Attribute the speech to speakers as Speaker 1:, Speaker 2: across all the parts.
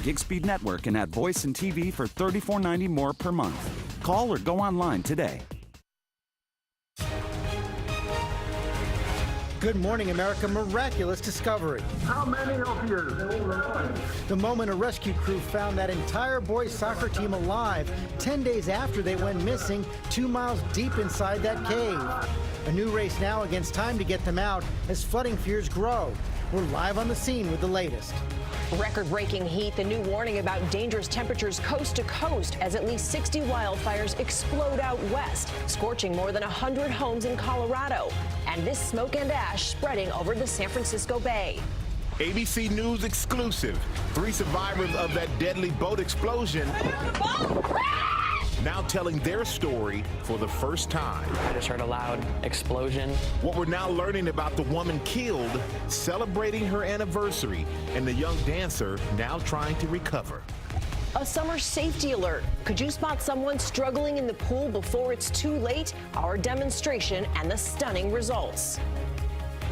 Speaker 1: gig speed network and add voice and TV for $34.90 more per month. Call or go online today.
Speaker 2: Good morning, America. Miraculous discovery.
Speaker 3: How many of you?
Speaker 2: The moment a rescue crew found that entire boys soccer team alive 10 days after they went missing 2 miles deep inside that cave. A new race now against time to get them out as flooding fears grow. We're live on the scene with the latest.
Speaker 4: Record-breaking heat, the new warning about dangerous temperatures coast to coast as at least 60 wildfires explode out west, scorching more than 100 homes in Colorado. And this smoke and ash spreading over the San Francisco Bay.
Speaker 5: ABC News exclusive. 3 survivors of that deadly boat explosion now telling their story for the first time.
Speaker 6: I just heard a loud explosion.
Speaker 5: What we're now learning about the woman killed, celebrating her anniversary, and the young dancer now trying to recover.
Speaker 4: A summer safety alert. Could you spot someone struggling in the pool before it's too late? Our demonstration and the stunning results.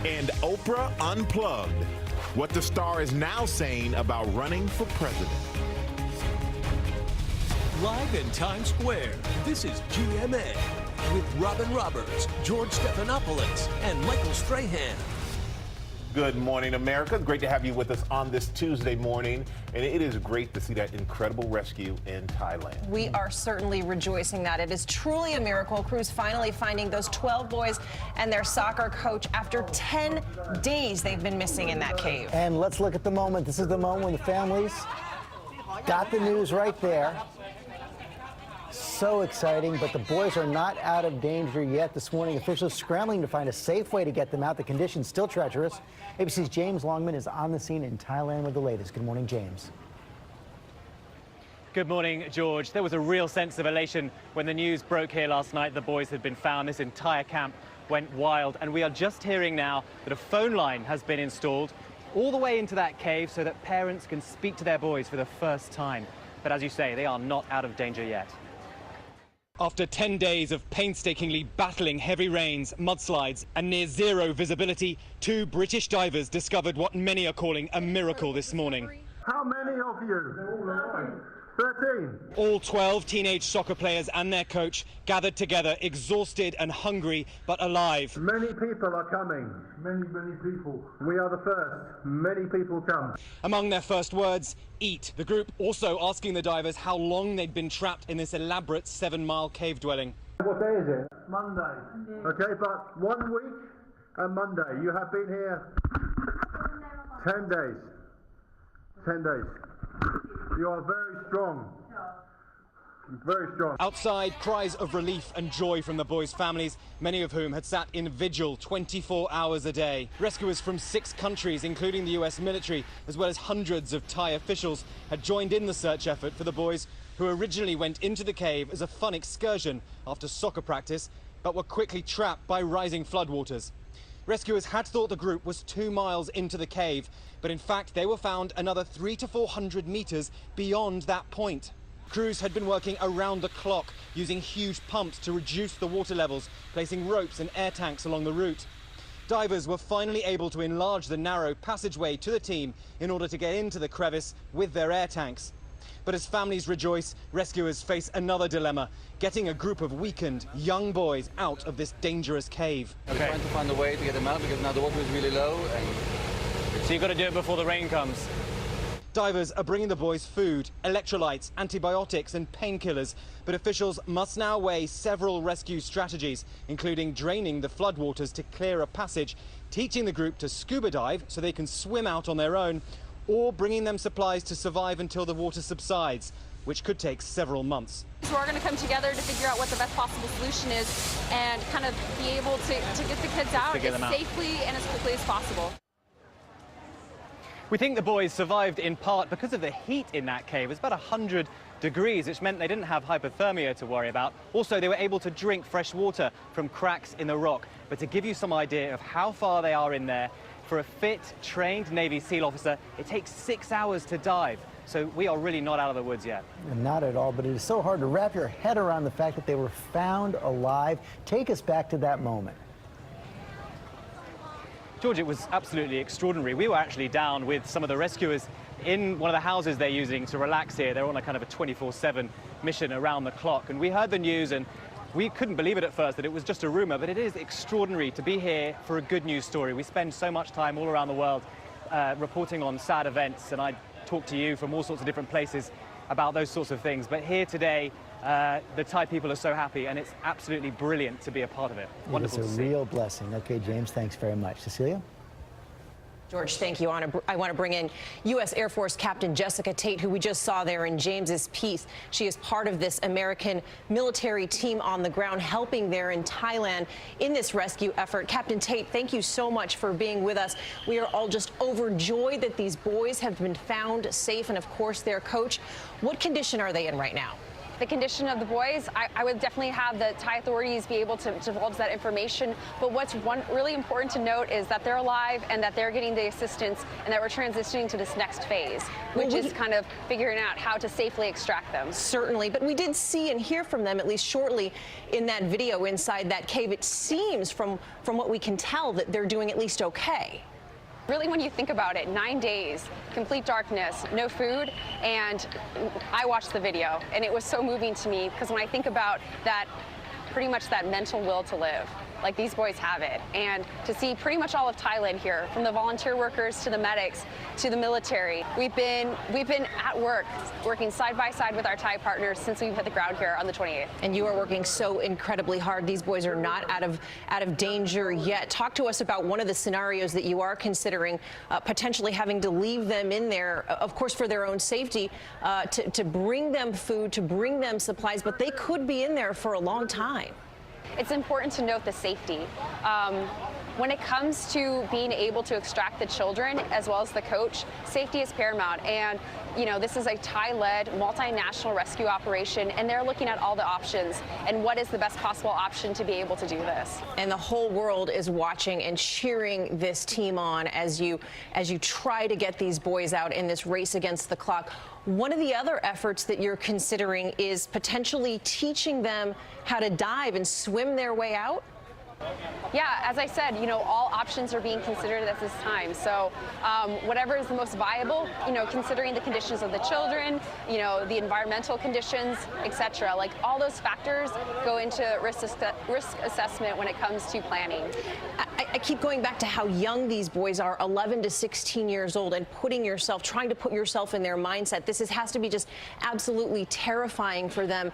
Speaker 5: And Oprah Unplugged. What the star is now saying about running for president.
Speaker 7: Live in Times Square, this is GMA with Robin Roberts, George Stephanopoulos, and Michael Strahan.
Speaker 5: Good morning, America. Great to have you with us on this Tuesday morning. And it is great to see that incredible rescue in Thailand.
Speaker 8: We are certainly rejoicing that. It is truly a miracle. Crews finally finding those 12 boys and their soccer coach after 10 days they've been missing in that cave.
Speaker 2: And let's look at the moment. This is the moment when the families got the news right there. So exciting, but the boys are not out of danger yet. This morning, officials scrambling to find a safe way to get them out. The conditions still treacherous. ABC's James Longman is on the scene in Thailand with the latest. Good morning, James.
Speaker 9: Good morning, George. There was a real sense of elation when the news broke here last night the boys had been found. This entire camp went wild, and we are just hearing now that a phone line has been installed all the way into that cave so that parents can speak to their boys for the first time. But as you say, they are not out of danger yet. After 10 days of painstakingly battling heavy rains, mudslides and near zero visibility, 2 British divers discovered what many are calling a miracle this morning.
Speaker 3: How many of you? 13.
Speaker 9: All 12 teenage soccer players and their coach gathered together, exhausted and hungry, but alive.
Speaker 3: Many people are coming. Many people. We are the first. Many people come.
Speaker 9: Among their first words, eat. The group also asking the divers how long they'd been trapped in this elaborate 7-mile cave dwelling.
Speaker 3: What day is it? Monday. Okay, but 1 week and Monday. You have been here 10 days. 10 days. You are very strong. Very strong.
Speaker 9: Outside, cries of relief and joy from the boys' families, many of whom had sat in vigil 24 hours a day. Rescuers from 6 countries, including the US military, as well as hundreds of Thai officials, had joined in the search effort for the boys who originally went into the cave as a fun excursion after soccer practice, but were quickly trapped by rising floodwaters. Rescuers had thought the group was 2 miles into the cave, but in fact they were found another 300 to 400 meters beyond that point. Crews had been working around the clock, using huge pumps to reduce the water levels, placing ropes and air tanks along the route. Divers were finally able to enlarge the narrow passageway to the team in order to get into the crevice with their air tanks. But as families rejoice, rescuers face another dilemma, getting a group of weakened young boys out of this dangerous cave.
Speaker 6: We're trying to find a way to get them out because now the water is really low.
Speaker 9: So you've got to do it before the rain comes. Divers are bringing the boys food, electrolytes, antibiotics and painkillers, but officials must now weigh several rescue strategies, including draining the floodwaters to clear a passage, teaching the group to scuba dive so they can swim out on their own, or bringing them supplies to survive until the water subsides, which could take several months.
Speaker 10: So we're going to come together to figure out what the best possible solution is and kind of be able to get the kids out as safely and as quickly as possible.
Speaker 9: We think the boys survived in part because of the heat in that cave. It was about 100 degrees, which meant they didn't have hypothermia to worry about. Also, they were able to drink fresh water from cracks in the rock. But to give you some idea of how far they are in there, for a fit, trained Navy SEAL officer, it takes 6 hours to dive. So we are really not out of the woods yet.
Speaker 2: Not at all, but it is so hard to wrap your head around the fact that they were found alive. Take us back to that moment.
Speaker 9: George, it was absolutely extraordinary. We were actually down with some of the rescuers in one of the houses they're using to relax here. They're on a kind of a 24/7 mission around the clock. And we heard the news and we couldn't believe it at first that it was just a rumor, but it is extraordinary to be here for a good news story. We spend so much time all around the world reporting on sad events, and I talk to you from all sorts of different places about those sorts of things. But here today, the Thai people are so happy, and it's absolutely brilliant to be a part of it. Wonderful to see.
Speaker 2: It's a real blessing. Okay, James, thanks very much. Cecilia?
Speaker 8: George, thank you. I want to bring in U.S. Air Force Captain Jessica Tate, who we just saw there in James's piece. She is part of this American military team on the ground helping there in Thailand in this rescue effort. Captain Tate, thank you so much for being with us. We are all just overjoyed that these boys have been found safe, and of course their coach. What condition are they in right now?
Speaker 10: The condition of the boys, I would definitely have the Thai authorities be able to divulge that information. But what's really important to note is that they're alive and that they're getting the assistance and that we're transitioning to this next phase, which is kind of figuring out how to safely extract them.
Speaker 8: Certainly, but we did see and hear from them, at least shortly, in that video inside that cave. It seems, from what we can tell, that they're doing at least okay.
Speaker 10: Really, when you think about it, 9 days, complete darkness, no food, and I watched the video, and it was so moving to me because when I think about that, pretty much that mental will to live, like these boys have it, and to see pretty much all of Thailand here, from the volunteer workers to the medics to the military, we've been at work, working side by side with our Thai partners since we've hit the ground here on the 28th.
Speaker 8: And you are working so incredibly hard. These boys are not out of danger yet. Talk to us about one of the scenarios that you are considering, potentially having to leave them in there, of course, for their own safety, to bring them food, to bring them supplies, but they could be in there for a long time.
Speaker 10: It's important to note the safety. When it comes to being able to extract the children as well as the coach, safety is paramount. And you know, this is a Thai-led multinational rescue operation, and they're looking at all the options and what is the best possible option to be able to do this.
Speaker 8: And the whole world is watching and cheering this team on as you try to get these boys out in this race against the clock. One of the other efforts that you're considering is potentially teaching them how to dive and swim their way out.
Speaker 10: Yeah, as I said, you know, all options are being considered at this time. So whatever is the most viable, you know, considering the conditions of the children, you know, the environmental conditions, etc. Like all those factors go into risk assessment when it comes to planning.
Speaker 8: I keep going back to how young these boys are, 11 to 16 years old, and trying to put yourself in their mindset. This has to be just absolutely terrifying for them.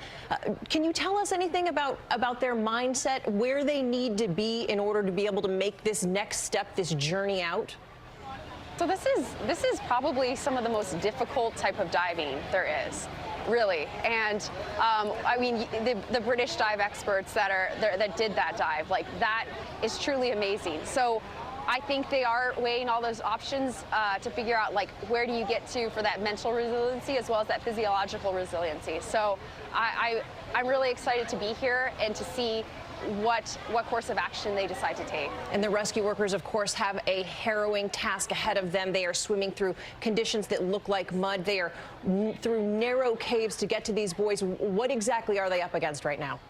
Speaker 8: Can you tell us anything about their mindset, where they need to be in order to be able to make this next step, this journey out?
Speaker 10: So this is probably some of the most difficult type of diving there is, really. And I mean, the British dive experts that did that dive, like that is truly amazing. So I think they are weighing all those options to figure out like where do you get to for that mental resiliency as well as that physiological resiliency. So I'm really excited to be here and to see what course of action they decide to take.
Speaker 8: And the rescue workers, of course, have a harrowing task ahead of them. They are swimming through conditions that look like mud. They are through narrow caves to get to these boys. What exactly are they up against right now?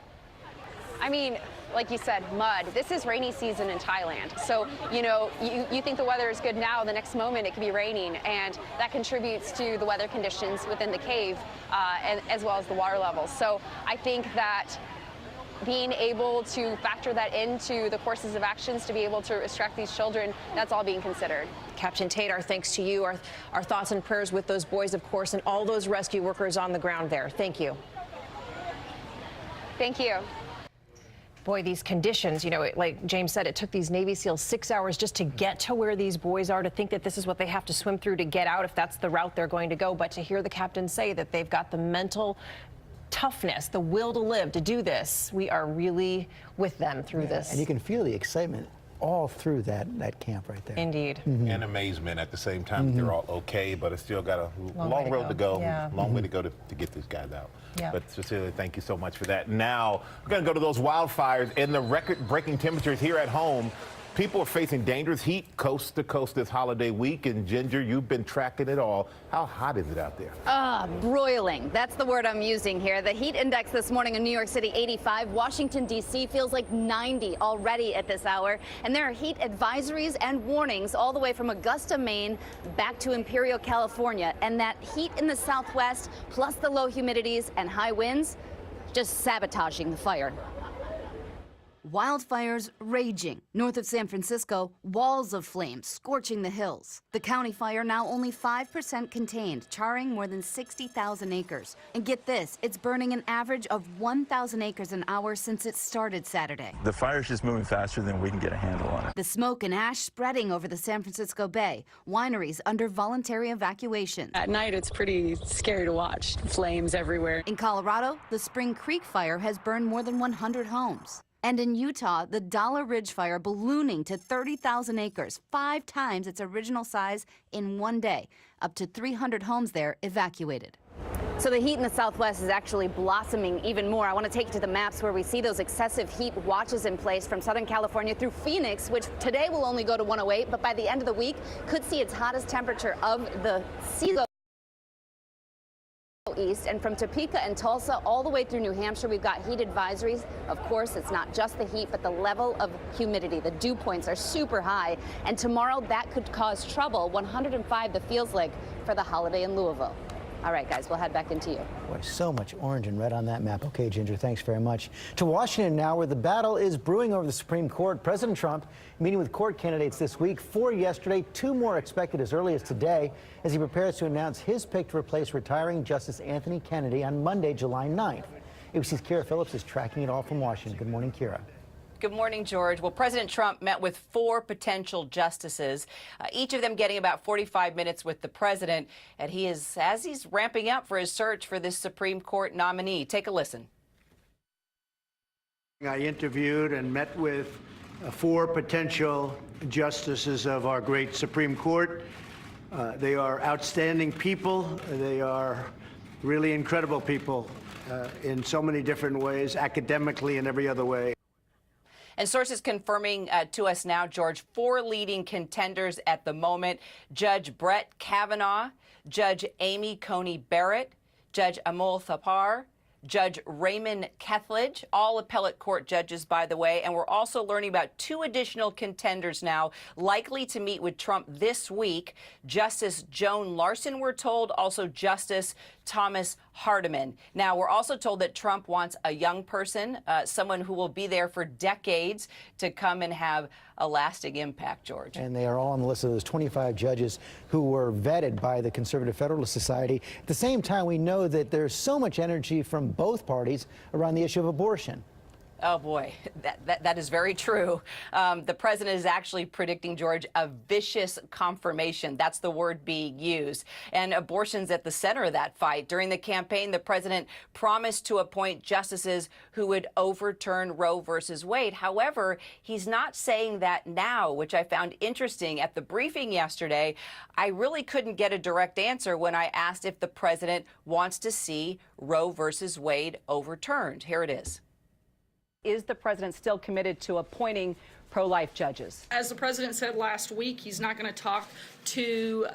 Speaker 10: I mean, like you said, mud. This is rainy season in Thailand. So, you know, you think the weather is good now, the next moment it could be raining, and that contributes to the weather conditions within the cave as well as the water levels. So I think that being able to factor that into the courses of actions to be able to extract these children, that's all being considered.
Speaker 8: Captain Tate, our thanks to you. Our thoughts and prayers with those boys, of course, and all those rescue workers on the ground there. Thank you.
Speaker 10: Thank you.
Speaker 8: Boy, these conditions, you know, like James said, it took these Navy SEALs 6 hours just to get to where these boys are, to think that this is what they have to swim through to get out, if that's the route they're going to go. But to hear the captain say that they've got the mental toughness, the will to live, to do this, we are really with them through this.
Speaker 2: And you can feel the excitement all through that camp right there.
Speaker 8: Indeed.
Speaker 5: And amazement at the same time. They're all okay, but it's still got a long road to go, long way to go to get these guys out.
Speaker 8: Yeah.
Speaker 5: But Cecilia, thank you so much for that. Now, we're going to go to those wildfires and the record-breaking temperatures here at home. People are facing dangerous heat coast to coast this holiday week. And Ginger, you've been tracking it all. How hot is it out there?
Speaker 11: Broiling. That's the word I'm using here. The heat index this morning in New York City, 85. Washington, D.C. feels like 90 already at this hour. And there are heat advisories and warnings all the way from Augusta, Maine, back to Imperial, California. And that heat in the southwest, plus the low humidities and high winds, just sabotaging the fire. Wildfires raging. North of San Francisco, walls of flames scorching the hills. The county fire now only 5% contained, charring more than 60,000 acres. And get this, it's burning an average of 1,000 acres an hour since it started Saturday.
Speaker 12: The fire's just moving faster than we can get a handle on it.
Speaker 11: The smoke and ash spreading over the San Francisco Bay. Wineries under voluntary evacuation.
Speaker 13: At night, it's pretty scary to watch. Flames everywhere.
Speaker 11: In Colorado, the Spring Creek fire has burned more than 100 homes. And in Utah, the Dollar Ridge fire ballooning to 30,000 acres, 5 times its original size in one day. Up to 300 homes there evacuated. So the heat in the southwest is actually blossoming even more. I want to take you to the maps where we see those excessive heat watches in place from Southern California through Phoenix, which today will only go to 108, but by the end of the week could see its hottest temperature of the season. East, and from Topeka and Tulsa all the way through New Hampshire, we've got heat advisories. Of course, it's not just the heat, but the level of humidity. The dew points are super high, and tomorrow that could cause trouble. 105 the feels like for the holiday in Louisville. All right, guys, we'll head back into you.
Speaker 2: Boy, so much orange and red on that map. Okay, Ginger, thanks very much. To Washington now, where the battle is brewing over the Supreme Court. President Trump meeting with court candidates this week. 4 yesterday, 2 more expected as early as today, as he prepares to announce his pick to replace retiring Justice Anthony Kennedy on Monday, July 9th. ABC's Kira Phillips is tracking it all from Washington. Good morning, Kira.
Speaker 14: Good morning, George. Well, President Trump met with 4 potential justices, each of them getting about 45 minutes with the president, and as he's ramping up for his search for this Supreme Court nominee. Take a listen.
Speaker 15: I interviewed and met with 4 potential justices of our great Supreme Court. They are outstanding people. They are really incredible people in so many different ways, academically and every other way.
Speaker 14: And sources confirming to us now, George, 4 leading contenders at the moment: Judge Brett Kavanaugh, Judge Amy Coney Barrett, Judge Amol Thapar, Judge Raymond Kethledge, all appellate court judges, by the way. And we're also learning about 2 additional contenders now likely to meet with Trump this week. Justice Joan Larson, we're told, also Justice Thomas Hardiman. Now, we're also told that Trump wants a young person, someone who will be there for decades, to come and have a lasting impact, George.
Speaker 2: And they are all on the list of those 25 judges who were vetted by the Conservative Federalist Society. At the same time, we know that there's so much energy from both parties around the issue of abortion.
Speaker 14: Oh, boy, that is very true. The president is actually predicting, George, a vicious confirmation. That's the word being used. And abortion's at the center of that fight. During the campaign, the president promised to appoint justices who would overturn Roe versus Wade. However, he's not saying that now, which I found interesting. At the briefing yesterday, I really couldn't get a direct answer when I asked if the president wants to see Roe versus Wade overturned. Here it is. Is the president still committed to appointing pro-life judges?
Speaker 16: As the president said last week, he's not going to talk to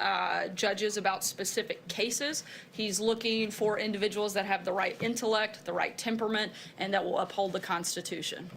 Speaker 16: judges about specific cases. He's looking for individuals that have the right intellect, the right temperament, and that will uphold the Constitution.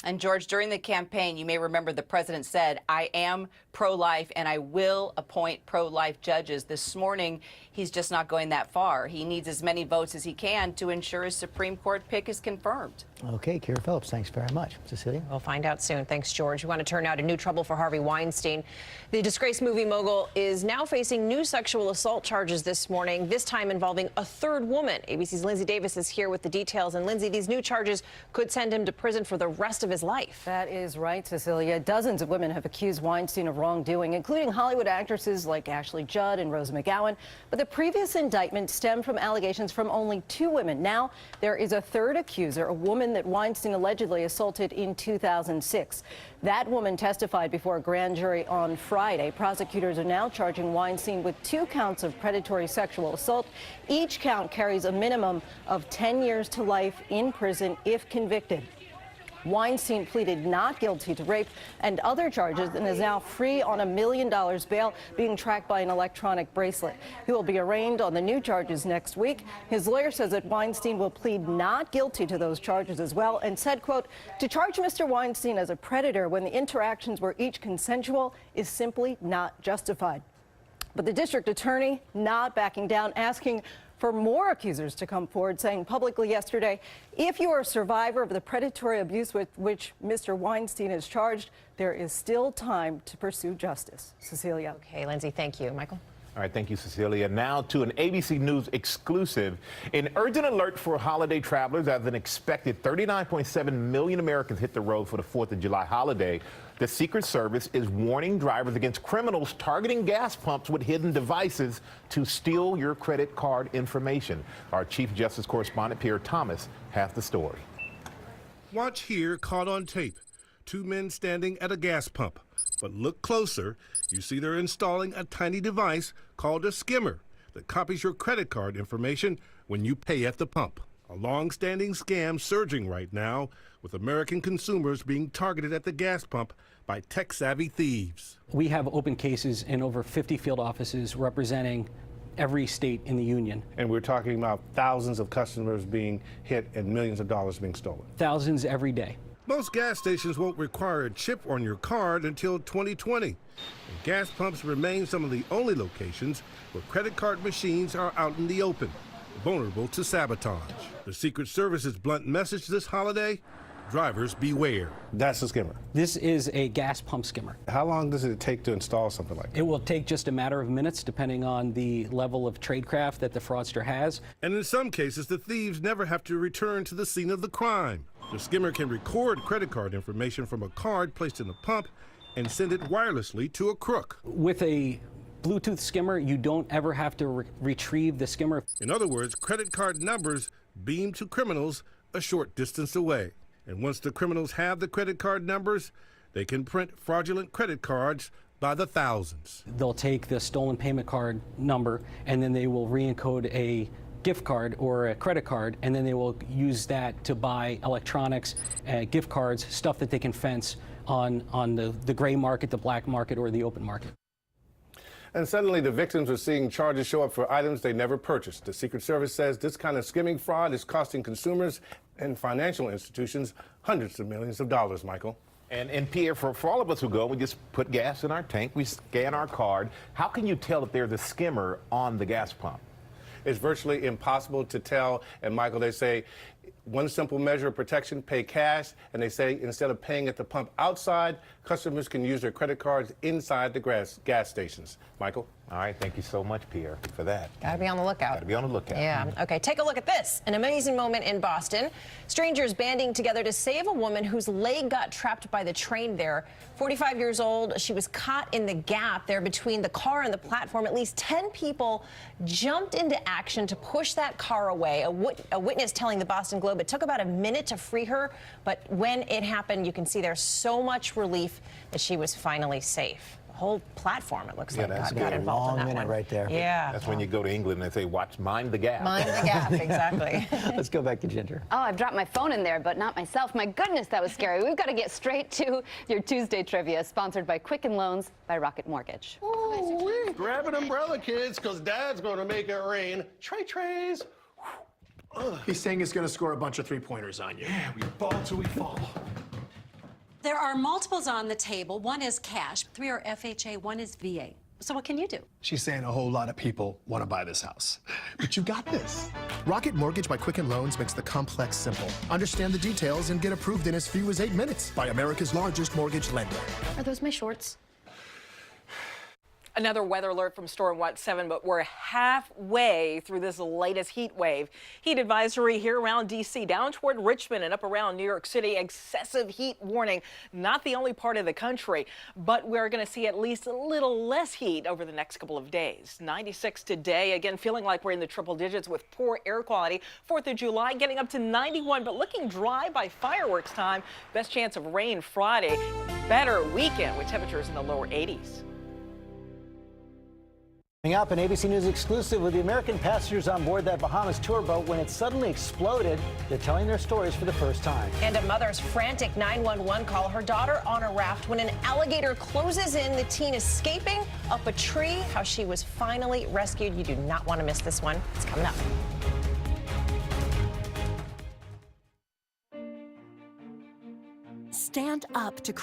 Speaker 14: And George, during the campaign, you may remember the president said, I am pro-life and I will appoint pro-life judges. This morning, he's just not going that far. He needs as many votes as he can to ensure his Supreme Court pick is confirmed.
Speaker 2: Okay, Kira Phillips, thanks very much. Cecilia?
Speaker 8: We'll find out soon. Thanks, George. We want to turn now to new trouble for Harvey Weinstein. The disgraced movie mogul is now facing new sexual assault charges this morning, this time involving a 3rd woman. ABC's Lindsay Davis is here with the details. And Lindsay, these new charges could send him to prison for the rest of his life.
Speaker 17: That is right, Cecilia. Dozens of women have accused Weinstein of wrongdoing, including Hollywood actresses like Ashley Judd and Rose McGowan. But the previous indictment stemmed from allegations from only 2 women. Now there is a 3rd accuser, a woman that Weinstein allegedly assaulted in 2006. That woman testified before a grand jury on Friday. Prosecutors are now charging Weinstein with 2 counts of predatory sexual assault. Each count carries a minimum of 10 years to life in prison if convicted. Weinstein pleaded not guilty to rape and other charges and is now free on $1 million bail, being tracked by an electronic bracelet. He will be arraigned on the new charges next week. His lawyer says that Weinstein will plead not guilty to those charges as well, and said, quote, to charge Mr. Weinstein as a predator when the interactions were each consensual is simply not justified. But the district attorney not backing down, asking for more accusers to come forward, saying publicly yesterday, if you are a survivor of the predatory abuse with which Mr. Weinstein is charged, there is still time to pursue justice. Cecilia.
Speaker 8: Okay, Lindsay, thank you. Michael?
Speaker 5: All right, thank you, Cecilia. Now to an ABC News exclusive. An urgent alert for holiday travelers as an expected 39.7 million Americans hit the road for the 4th of July holiday. The Secret Service is warning drivers against criminals targeting gas pumps with hidden devices to steal your credit card information. Our Chief Justice correspondent, Pierre Thomas, has the story.
Speaker 18: Watch here, caught on tape. Two men standing at a gas pump. But look closer, you see they're installing a tiny device called a skimmer that copies your credit card information when you pay at the pump. A long-standing scam surging right now, with American consumers being targeted at the gas pump by tech-savvy thieves.
Speaker 19: We have open cases in over 50 field offices representing every state in the union.
Speaker 20: And we're talking about thousands of customers being hit and millions of dollars being stolen.
Speaker 19: Thousands every day.
Speaker 18: Most gas stations won't require a chip on your card until 2020. And gas pumps remain some of the only locations where credit card machines are out in the open, vulnerable to sabotage. The Secret Service's blunt message this holiday: drivers beware.
Speaker 20: That's a skimmer.
Speaker 19: This is a gas pump skimmer.
Speaker 20: How long does it take to install something like that?
Speaker 19: It will take just a matter of minutes, depending on the level of tradecraft that the fraudster has.
Speaker 18: And in some cases, the thieves never have to return to the scene of the crime. The skimmer can record credit card information from a card placed in the pump and send it wirelessly to a crook.
Speaker 19: With a Bluetooth skimmer, you don't ever have to retrieve the skimmer.
Speaker 18: In other words, credit card numbers beam to criminals a short distance away. And once the criminals have the credit card numbers, they can print fraudulent credit cards by the thousands.
Speaker 19: They'll take the stolen payment card number, and then they will re-encode a gift card or a credit card, and then they will use that to buy electronics, gift cards, stuff that they can fence on the gray market, the black market, or the open market.
Speaker 20: And suddenly the victims are seeing charges show up for items they never purchased. The Secret Service says this kind of skimming fraud is costing consumers and financial institutions hundreds of millions of dollars, Michael.
Speaker 5: And Pierre, for all of us who go, we just put gas in our tank, we scan our card. How can you tell if there's a skimmer on the gas pump?
Speaker 20: It's virtually impossible to tell. And Michael, they say one simple measure of protection: pay cash. And they say instead of paying at the pump outside, customers can use their credit cards inside the gas stations. Michael?
Speaker 5: All right, thank you so much, Pierre, for that.
Speaker 8: Gotta be on the lookout.
Speaker 5: Gotta be on the lookout.
Speaker 8: Yeah. Okay, take a look at this. An amazing moment in Boston. Strangers banding together to save a woman whose leg got trapped by the train there. 45 years old, she was caught in the gap there between the car and the platform. At least 10 people jumped into action to push that car away. A witness telling the Boston Globe it took about a minute to free her, but when it happened, you can see there's so much relief that she was finally safe. Whole platform, it looks like, got involved in that one.
Speaker 2: Right there.
Speaker 8: Yeah.
Speaker 5: That's when you go to England and they say, watch, mind the gap.
Speaker 8: Mind the gap, exactly.
Speaker 2: Let's go back to Ginger.
Speaker 21: Oh, I've dropped my phone in there, but not myself. My goodness, that was scary. We've got to get straight to your Tuesday trivia, sponsored by Quicken Loans by Rocket Mortgage.
Speaker 22: Oh, grab an umbrella, kids, because Dad's going to make it rain. Trays.
Speaker 23: He's saying he's going to score a bunch of three-pointers on you.
Speaker 22: Yeah, we ball till we fall.
Speaker 24: There are multiples on the table. One is cash, 3 are FHA, 1 is VA. So what can you do?
Speaker 23: She's saying a whole lot of people want to buy this house. But you got this. Rocket Mortgage by Quicken Loans makes the complex simple. Understand the details and get approved in as few as 8 minutes by America's largest mortgage lender.
Speaker 21: Are those my shorts?
Speaker 25: Another weather alert from Storm Watch 7, but we're halfway through this latest heat wave. Heat advisory here around D.C., down toward Richmond and up around New York City. Excessive heat warning, not the only part of the country, but we're going to see at least a little less heat over the next couple of days. 96 today, again, feeling like we're in the triple digits with poor air quality. 4th of July getting up to 91, but looking dry by fireworks time. Best chance of rain Friday. Better weekend with temperatures in the lower 80s.
Speaker 2: Coming up, an ABC News exclusive with the American passengers on board that Bahamas tour boat when it suddenly exploded. They're telling their stories for the first time.
Speaker 8: And a mother's frantic 911 call. Her daughter on a raft when an alligator closes in. The teen escaping up a tree. How she was finally rescued. You do not want to miss this one. It's coming up.
Speaker 1: Stand up to